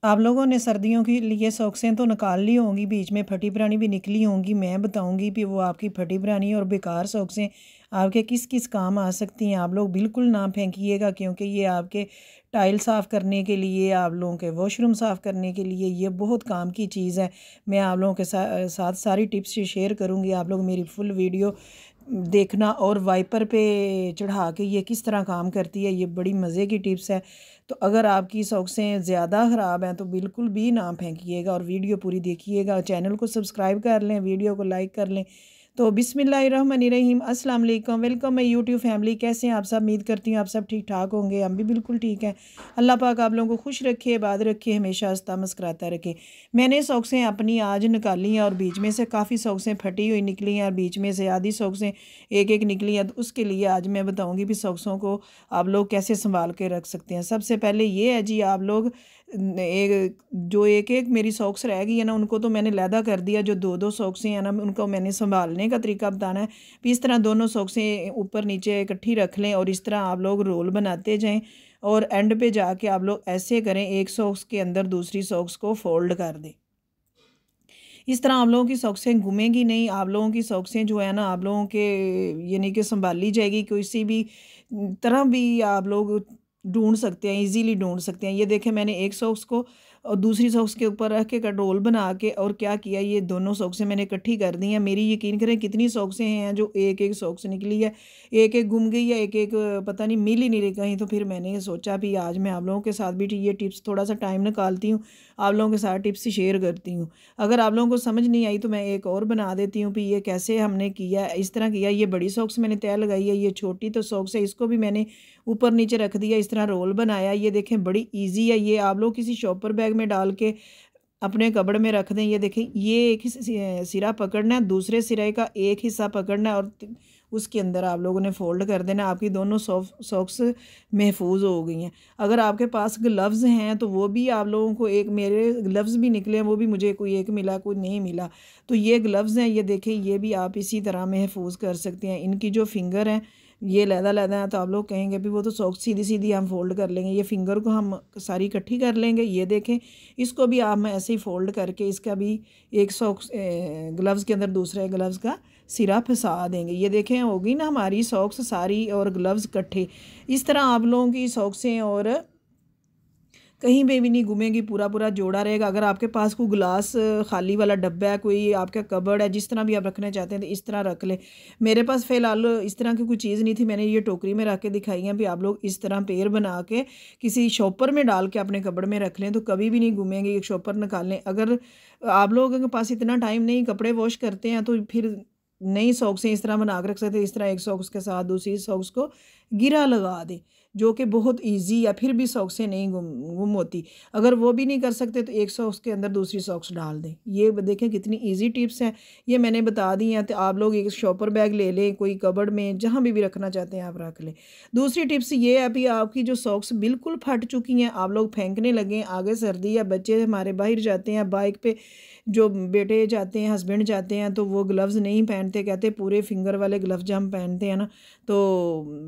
आप लोगों ने सर्दियों के लिए सॉक्सें तो निकाल ली होंगी, बीच में फटी पुरानी भी निकली होंगी। मैं बताऊंगी कि वो आपकी फटी पुरानी और बेकार सॉक्सें आपके किस किस काम आ सकती हैं। आप लोग बिल्कुल ना फेंकिएगा, क्योंकि ये आपके टाइल साफ़ करने के लिए, आप लोगों के वॉशरूम साफ़ करने के लिए ये बहुत काम की चीज़ है। मैं आप लोगों के साथ सारी टिप्स शेयर करूँगी। आप लोग मेरी फुल वीडियो देखना, और वाइपर पे चढ़ा के ये किस तरह काम करती है, ये बड़ी मज़े की टिप्स है। तो अगर आपकी सॉक्सें ज़्यादा ख़राब हैं तो बिल्कुल भी ना फेंकिएगा, और वीडियो पूरी देखिएगा। चैनल को सब्सक्राइब कर लें, वीडियो को लाइक कर लें। तो बिस्मिल्लाहिर्रहमानिर्रहीम, अस्सलाम वालेकुम, वेलकम माय यूट्यूब फैमिली। कैसे हैं आप सब? उम्मीद करती हूँ आप सब ठीक ठाक होंगे। हम भी बिल्कुल ठीक हैं। अल्लाह पाक आप लोगों को खुश रखे, आबाद रखे, हमेशा हंसता मुस्कुराता रखे। मैंने सॉक्सें अपनी आज निकाली हैं, और बीच में से काफ़ी सॉक्सें फटी हुई निकली हैं, और बीच में से आधी सॉक्सें एक एक निकली हैं। तो उसके लिए आज मैं बताऊँगी भी सॉक्सों को आप लोग कैसे संभाल के रख सकते हैं। सबसे पहले ये है जी, आप लोग एक एक मेरी सॉक्स रह गई है ना, उनको तो मैंने लैदा कर दिया। जो दो दो सॉक्सें हैं ना, उनको मैंने संभालने का तरीका बताना है। फिर इस तरह दोनों सॉक्सें ऊपर नीचे इकट्ठी रख लें, और इस तरह आप लोग रोल बनाते जाएं, और एंड पे जाके आप लोग ऐसे करें, एक सॉक्स के अंदर दूसरी सॉक्स को फोल्ड कर दें। इस तरह आप लोगों की सॉक्सें घूमेंगी नहीं। आप लोगों की सॉक्सें जो है ना, आप लोगों के यानी कि संभाली जाएगी। किसी भी तरह भी आप लोग ढूंढ सकते हैं, इजीली ढूंढ सकते हैं। ये देखें, मैंने एक सॉक्स को और दूसरी सॉक्स के ऊपर रख के रोल बना के और क्या किया, ये दोनों सॉक्सें मैंने इकट्ठी कर दी हैं। मेरी यकीन करें कितनी सॉक्सें हैं जो एक एक सॉक्स निकली है, एक एक गुम गई है, एक एक पता नहीं मिल ही नहीं रही कहीं। तो फिर मैंने सोचा भी आज मैं आप लोगों के साथ भी ये टिप्स, थोड़ा सा टाइम निकालती हूँ, आप लोगों के साथ टिप्स शेयर करती हूँ। अगर आप लोगों को समझ नहीं आई तो मैं एक और बना देती हूँ कि ये कैसे हमने किया, इस तरह किया। ये बड़ी सॉक्स मैंने तय लगाई है, ये छोटी तो सॉक्स है, इसको भी मैंने ऊपर नीचे रख दिया, इस तरह रोल बनाया। ये देखें बड़ी इजी है। ये आप लोग किसी शॉपर बैग में डाल के अपने कपड़ में रख दें। ये देखें, ये एक ही सिरा पकड़ना है, दूसरे सिरे का एक हिस्सा पकड़ना है, और उसके अंदर आप लोगों ने फोल्ड कर देना। आपकी दोनों सॉक्स महफूज हो गई हैं। अगर आपके पास ग्लव्स हैं तो वो भी आप लोगों को, एक मेरे ग्लव्स भी निकले हैं, वो भी मुझे कोई एक मिला कोई नहीं मिला। तो ये ग्लव्स हैं, ये देखें, ये भी आप इसी तरह महफूज कर सकते हैं। इनकी जो फिंगर हैं ये लहदा लहदा है, तो आप लोग कहेंगे भी वो तो सॉक्स सीधी सीधी हम फोल्ड कर लेंगे। ये फिंगर को हम सारी इकट्ठी कर लेंगे। ये देखें, इसको भी आप ऐसे ही फोल्ड करके इसका भी एक सॉक्स ग्लव्स के अंदर दूसरे ग्लव्स का सिरा फंसा देंगे। ये देखें, होगी ना हमारी सॉक्स सारी और ग्लव्स इकट्ठे। इस तरह आप लोगों की सॉक्सें और कहीं पे भी नहीं घूमेंगी, पूरा पूरा जोड़ा रहेगा। अगर आपके पास कोई ग्लास खाली वाला डब्बा है, कोई आपका कबर्ड है, जिस तरह भी आप रखना चाहते हैं तो इस तरह रख ले। मेरे पास फ़िलहाल इस तरह की कोई चीज़ नहीं थी, मैंने ये टोकरी में रख के दिखाई है। भी आप लोग इस तरह पेड़ बना के किसी शॉपर में डाल के अपने कबर्ड में रख लें तो कभी भी नहीं घूमेंगे। एक शॉपर निकाल लें। अगर आप लोगों के पास इतना टाइम नहीं, कपड़े वॉश करते हैं, तो फिर नई सॉक्सें इस तरह बना के रख सकते हैं। इस तरह एक सॉक्स के साथ दूसरी सॉक्स को गिरा लगा दें, जो कि बहुत इजी है, फिर भी सॉक्सें नहीं गुम होती। अगर वो भी नहीं कर सकते तो एक सॉक्स के अंदर दूसरी सॉक्स डाल दें। ये देखें कितनी इजी टिप्स हैं, ये मैंने बता दी हैं। तो आप लोग एक शॉपर बैग ले लें, कोई कबर्ड में जहाँ भी रखना चाहते हैं आप रख लें। दूसरी टिप्स ये है भी, आपकी जो सॉक्स बिल्कुल फट चुकी हैं, आप लोग फेंकने लगे, आगे सर्दी है, बच्चे हमारे बाहर जाते हैं बाइक पे, जो बेटे जाते हैं, हस्बैंड जाते हैं, तो वो ग्लव्स नहीं पहनते, कहते पूरे फिंगर वाले ग्लव्स जब हम पहनते हैं ना तो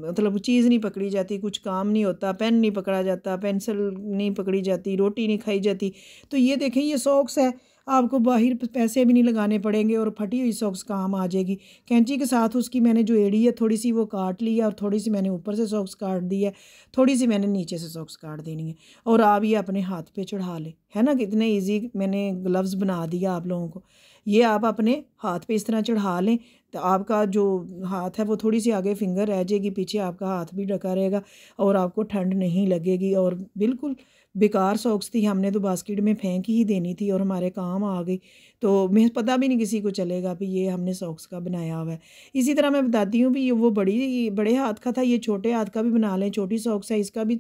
मतलब चीज़ नहीं पकड़ी जाती, कुछ काम नहीं होता, पेन नहीं पकड़ा जाता, पेंसिल नहीं पकड़ी जाती, रोटी नहीं खाई जाती। तो ये देखें, ये सॉक्स है, आपको बाहर पैसे भी नहीं लगाने पड़ेंगे, और फटी हुई सॉक्स काम आ जाएगी। कैंची के साथ उसकी मैंने जो एड़ी है थोड़ी सी वो काट ली है, और थोड़ी सी मैंने ऊपर से सॉक्स काट दी है, थोड़ी सी मैंने नीचे से सॉक्स काट देनी है, और आप ये अपने हाथ पे चढ़ा लें। है ना, कितने ईजी मैंने ग्लव्स बना दिया आप लोगों को। ये आप अपने हाथ पे इस तरह चढ़ा लें, तो आपका जो हाथ है वो थोड़ी सी आगे फिंगर रह जाएगी, पीछे आपका हाथ भी ढका रहेगा, और आपको ठंड नहीं लगेगी। और बिल्कुल बेकार सॉक्स थी, हमने तो बास्केट में फेंक ही देनी थी, और हमारे काम आ गई। तो मैं पता भी नहीं किसी को चलेगा भी ये हमने सॉक्स का बनाया हुआ है। इसी तरह मैं बताती हूँ भी, ये वो बड़े हाथ का था, ये छोटे हाथ का भी बना लें। छोटी सॉक्स है, इसका भी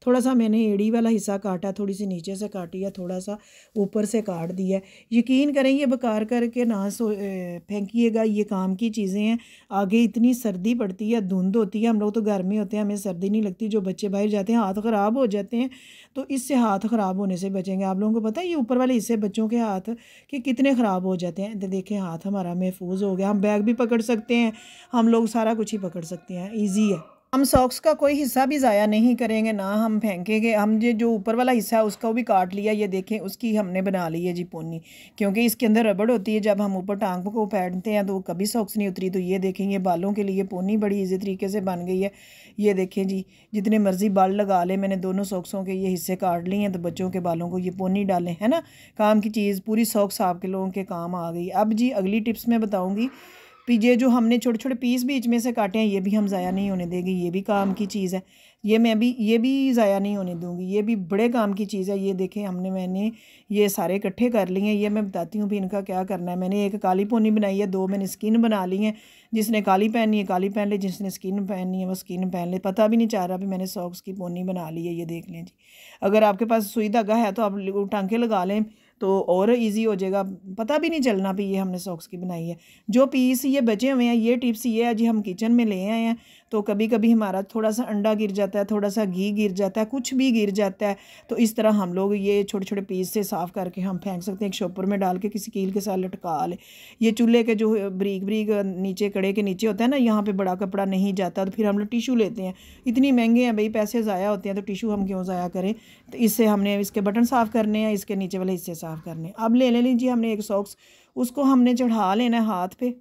थोड़ा सा मैंने एड़ी वाला हिस्सा काटा, थोड़ी सी नीचे से काटी है, थोड़ा सा ऊपर से काट दिया है। यकीन करें, ये बेकार करके ना फेंकिएगा, ये काम की चीज़ें हैं। आगे इतनी सर्दी पड़ती है, धुंध होती है, हम लोग तो घर में होते हैं, हमें सर्दी नहीं लगती। जो बच्चे बाहर जाते हैं, हाथ ख़राब हो जाते हैं, तो इससे हाथ ख़राब होने से बचेंगे। आप लोगों को पता है ये ऊपर वाले हिस्से बच्चों के हाथ कि कितने ख़राब हो जाते हैं। तो देखें, हाथ हमारा महफूज हो गया, हम बैग भी पकड़ सकते हैं, हम लोग सारा कुछ ही पकड़ सकते हैं, ईजी है। हम सॉक्स का कोई हिस्सा भी ज़ाया नहीं करेंगे, ना हम फेंकेंगे। हम ये जो ऊपर वाला हिस्सा है उसका भी काट लिया, ये देखें उसकी हमने बना ली है जी पोनी, क्योंकि इसके अंदर रबड़ होती है। जब हम ऊपर टांग को पहनते हैं तो वो कभी सॉक्स नहीं उतरी। तो ये देखें, ये बालों के लिए पोनी बड़ी इजी तरीके से बन गई है। ये देखें जी, जितने मर्जी बाल लगा ले, मैंने दोनों सॉक्सों के ये हिस्से काट लिए हैं तो बच्चों के बालों को ये पोनी डालें, है ना। काम की चीज़, पूरी सॉक्स आपके लोगों के काम आ गई। अब जी अगली टिप्स मैं बताऊँगी। ये जो हमने छोटे छोटे पीस बीच में से काटे हैं, ये भी हम ज़ाया नहीं होने देंगे। ये भी काम की चीज़ है, ये भी ज़ाया नहीं होने दूंगी। ये भी बड़े काम की चीज़ है। ये देखें, मैंने ये सारे इकट्ठे कर लिए हैं। ये मैं बताती हूँ भी इनका क्या करना है। मैंने एक काली पोनी बनाई है, दो मैंने स्किन बना ली है। जिसने काली पहननी है काली पहन ले, जिसने स्किन पहननी है वो स्किन पहन ले। पता भी नहीं चाह रहा भी मैंने सॉक्स की पोनी बना ली है। ये देख लें जी, अगर आपके पास सुई धागा है तो आप टांके लगा लें तो और इजी हो जाएगा, पता भी नहीं चलना भी ये हमने सॉक्स की बनाई है। जो पीस ये बचे हुए हैं, ये टिप्स ये है जी, हम किचन में ले आए हैं तो कभी कभी हमारा थोड़ा सा अंडा गिर जाता है, थोड़ा सा घी गिर जाता है, कुछ भी गिर जाता है, तो इस तरह हम लोग ये छोटे छोटे पीस से साफ़ करके हम फेंक सकते हैं। एक शॉपर में डाल के किसी कील के साथ लटका ले। ये चूल्हे के जो ब्रीक ब्रीक नीचे कड़े के नीचे होता है ना, यहाँ पे बड़ा कपड़ा नहीं जाता, तो फिर हम लोग टिशू लेते हैं। इतनी महंगे हैं भाई, पैसे ज़ाया होते हैं तो टिशू हम क्यों ज़ाया करें। तो इससे हमने इसके बटन साफ़ करने हैं, इसके नीचे वाले हिस्से साफ़ करने हैं। अब ले लीजिए हमने एक सॉक्स, उसको हमने चढ़ा लेना है हाथ पे।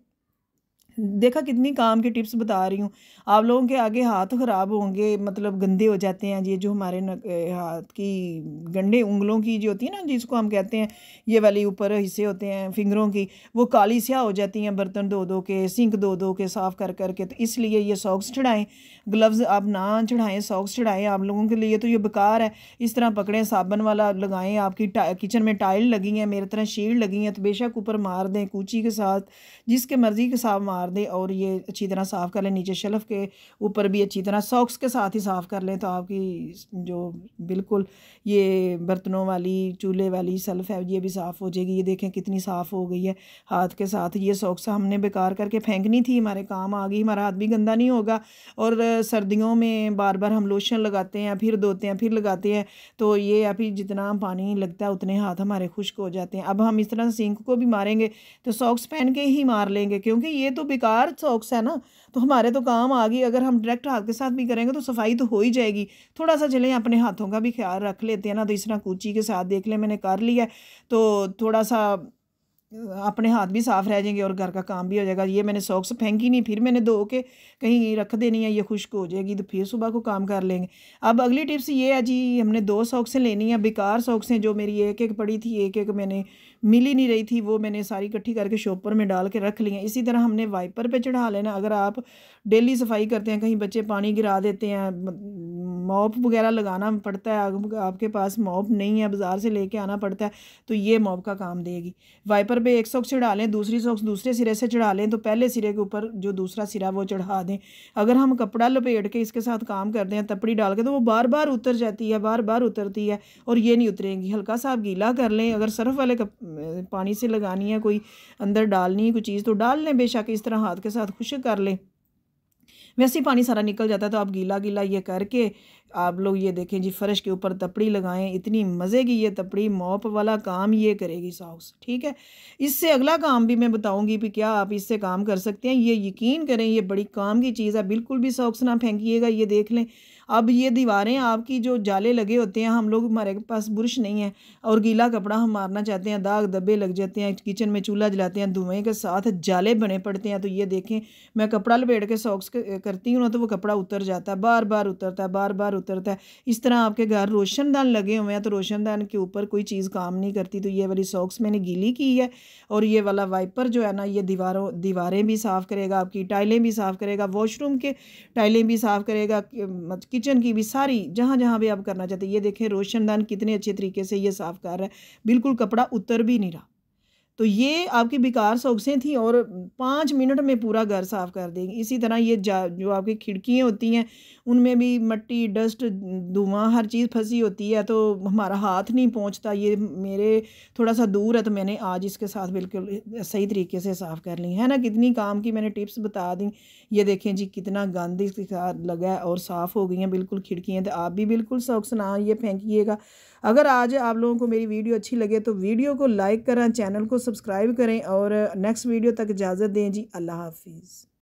देखा कितनी काम की टिप्स बता रही हूँ। आप लोगों के आगे हाथ ख़राब होंगे, मतलब गंदे हो जाते हैं। ये जो हमारे हाथ की गंडे उंगलों की जो होती है ना, जिसको हम कहते हैं ये वाली ऊपर हिस्से होते हैं फिंगरों की, वो काली स्याह हो जाती हैं बर्तन धो धो के, सिंक धो धो के, साफ़ कर कर के। तो इसलिए ये सॉक्स चढ़ाएं, ग्लव्स आप ना चढ़ाएं, सॉक्स चढ़ाएं। आप लोगों के लिए तो ये बेकार है। इस तरह पकड़ें, साबन वाला लगाएं। आपकी किचन में टाइल लगी हैं, मेरी तरह शील्ड लगी हैं, तो बेशक ऊपर मार दें कूची के साथ, जिसके मर्ज़ी के साथ मार दें और ये अच्छी तरह साफ़ कर लें। नीचे शेल्फ़ के ऊपर भी अच्छी तरह सॉक्स के साथ ही साफ़ कर लें, तो आपकी जो बिल्कुल ये बर्तनों वाली चूल्हे वाली शेल्फ़ है ये भी साफ़ हो जाएगी। ये देखें कितनी साफ़ हो गई है हाथ के साथ। ये सॉक्स हमने बेकार करके फेंकनी थी, हमारे काम आ गई, हमारा हाथ भी गंदा नहीं होगा। और सर्दियों में बार बार हम लोशन लगाते हैं, फिर धोते हैं, फिर लगाते हैं, तो ये अभी जितना पानी लगता है उतने हाथ हमारे खुश्क हो जाते हैं। अब हम इस तरह सिंक को भी मारेंगे तो सॉक्स पहन के ही मार लेंगे, क्योंकि ये तो बेकार सॉक्स है ना, तो हमारे तो काम आ गई। अगर हम डायरेक्ट हाथ के साथ भी करेंगे तो सफाई तो हो ही जाएगी। थोड़ा सा चलें अपने हाथों का भी ख्याल रख लेते हैं ना। तो इस तरह कूची के साथ देख लें मैंने कर लिया, तो थोड़ा सा अपने हाथ भी साफ़ रह जाएंगे और घर का काम भी हो जाएगा। ये मैंने सॉक्स फेंकी नहीं, फिर मैंने धो के कहीं रख देनी है, ये खुश्क हो जाएगी तो फिर सुबह को काम कर लेंगे। अब अगली टिप्स ये है जी, हमने 2 सॉक्सें लेनी है। बेकार सॉक्सें जो मेरी एक एक पड़ी थी, एक एक मैंने मिल ही नहीं रही थी, वो मैंने सारी इकट्ठी करके शॉपर में डाल के रख ली हैं। इसी तरह हमने वाइपर पे चढ़ा लेना। अगर आप डेली सफाई करते हैं, कहीं बच्चे पानी गिरा देते हैं, मॉप वगैरह लगाना पड़ता है, आपके पास मॉप नहीं है, बाज़ार से लेके आना पड़ता है, तो ये मॉप का काम देगी। वाइपर पे एक सॉक्स चढ़ा लें, दूसरी सॉक्स दूसरे सिरे से चढ़ा लें, तो पहले सिरे के ऊपर जो दूसरा सिरा वो चढ़ा दें। अगर हम कपड़ा लपेट के इसके साथ काम करते हैं तपड़ी डाल के, तो वो बार बार उतर जाती है, बार बार उतरती है और ये नहीं उतरेंगी। हल्का सा आप गीला कर लें। अगर सर्फ वाले पानी से लगानी है, कोई अंदर डालनी है कोई चीज़ तो डाल लें, बेशक इस तरह हाथ के साथ खुश्क कर लें, वैसे ही पानी सारा निकल जाता है। तो आप गीला गीला ये करके आप लोग ये देखें जी, फ़र्श के ऊपर तपड़ी लगाएं। इतनी मज़े की ये तपड़ी, मॉप वाला काम ये करेगी सॉक्स, ठीक है। इससे अगला काम भी मैं बताऊंगी भी क्या आप इससे काम कर सकते हैं। ये यकीन करें ये बड़ी काम की चीज़ है, बिल्कुल भी सॉक्स ना फेंकिएगा। ये देख लें, अब ये दीवारें आपकी जो जाले लगे होते हैं, हम लोग हमारे पास बुरश नहीं है और गीला कपड़ा हम मारना चाहते हैं, दाग धब्बे लग जाते हैं, किचन में चूल्हा जलाते हैं, धुएँ के साथ जाले बने पड़ते हैं। तो ये देखें, मैं कपड़ा लपेट के सॉक्स करती हूँ ना, तो वो कपड़ा उतर जाता है, बार बार उतरता है, बार बार उतरता है। इस तरह आपके घर रोशनदान लगे हुए हैं तो रोशनदान के ऊपर कोई चीज़ काम नहीं करती। तो ये वाली सॉक्स मैंने गीली की है। और ये वाला वाइपर जो है ना, ये दीवारें भी साफ़ करेगा, आपकी टाइलें भी साफ़ करेगा, वॉशरूम के टाइलें भी साफ़ करेगा, किचन की भी, सारी जहाँ जहाँ भी आप करना चाहते हैं। ये देखें रोशनदान कितने अच्छे तरीके से ये साफ़ कर रहा है, बिल्कुल कपड़ा उतर भी नहीं रहा। तो ये आपकी बेकार सॉक्सें थी और 5 मिनट में पूरा घर साफ़ कर देंगी। इसी तरह ये जो आपकी खिड़कियाँ होती हैं उनमें भी मट्टी, डस्ट, धुआं, हर चीज़ फंसी होती है, तो हमारा हाथ नहीं पहुंचता। ये मेरे थोड़ा सा दूर है, तो मैंने आज इसके साथ बिल्कुल सही तरीके से साफ़ कर ली है ना। कितनी काम की मैंने टिप्स बता दी। ये देखें जी, कितना गंद इसके साथ लगा है और साफ़ हो गई हैं बिल्कुल खिड़कियाँ। तो आप भी बिल्कुल सॉक्स ना ये फेंकिएगा। अगर आज आप लोगों को मेरी वीडियो अच्छी लगे तो वीडियो को लाइक करें, चैनल को सब्सक्राइब करें और नेक्स्ट वीडियो तक इजाज़त दें जी। अल्लाह हाफिज़।